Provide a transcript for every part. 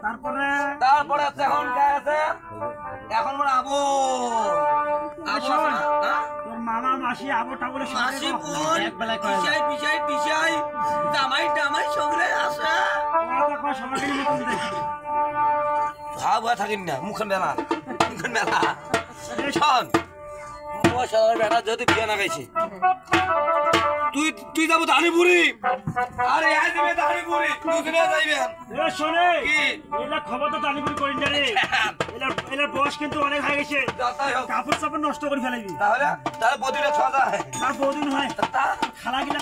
তারপরে এখন আছে এখন মানে আবো তোর মামা মাসি আবো টাবলে মাসি বোন পিছাই পিছাই পিছাই জামাই টামাই সঙ্গে আসে ভাব হয়ে থাকিন না মুখের মেলা শোন বেটা যদি বিয়ে না গাইছে তুই যাবো দানিপুরি আরে যাবে দানিপুরি দুদিনে যাইবেন শোনে এলা খবর তো দানিপুরি করি না রে এলার বয়স কিন্তু অনেক হয়ে গেছে কাপড় চাপড় নষ্ট করে ফেলাইবি তাহলে বদিনে ছ যায় না বদিন হয় খালা গিলা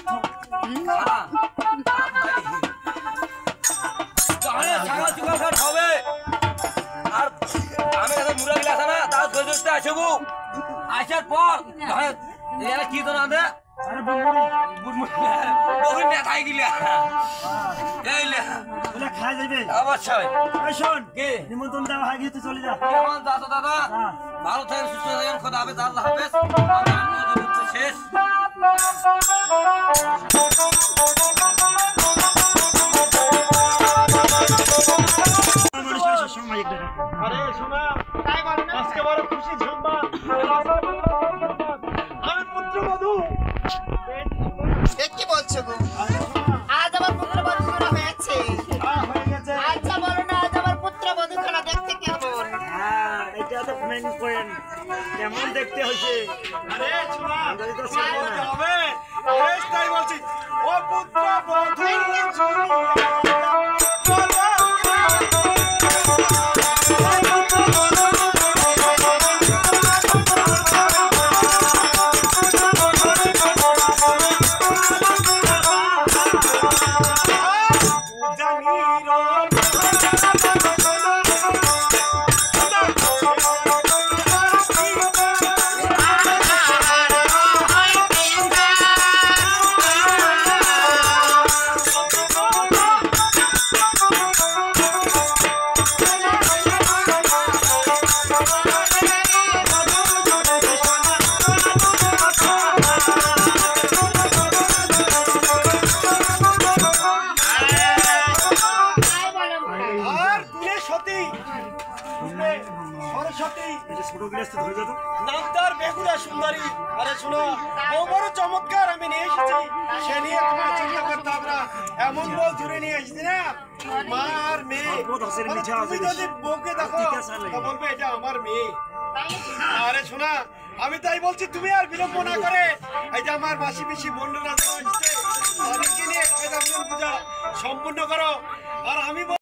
হবে আর আমি মুড়া গিলা আছে না তার গজতে আসবো আসার পর কি তো না খাই গিলা খাই যাবে অবশ্যই শোন নিমন্ত্রণ দেওয়া হয়ে গিয়ে চলে যা দাদা ভালো থাকেন সুস্থ থাকেন খোদা হাফেজ আল্লাহ হাফেজ শেষ আরে শোনা আজকে বড় খুশি সংবাদ আমি পুত্রবধূ কি বলছো গো আজ আমার পুত্রবধূ হয়েছে আচ্ছা বলো না আজ আমার পুত্রবধূ খানা দেখতে কেমন এটা তো মেন পয়েন্ট কেমন দেখতে হইছে আরে শোনা হবে তাই বলছি ও পুত্রবধূ চমৎকার আমি নিয়ে এসেছি সে নিয়ে তোমার চিন্তা করতে হবে না এমন বল জুড়ে নিয়ে এসেছি না মার মেয়ে তুমি যদি বউকে দেখো বলবে এটা আমার মেয়ে আরে শোনা আমি তাই বলছি তুমি আর বিলম্ব না করে এই যে আমার মাসি পিসি বন্ধুরা যারা আসছে তাদেরকে নিয়ে পূজা সম্পূর্ণ করো আর আমি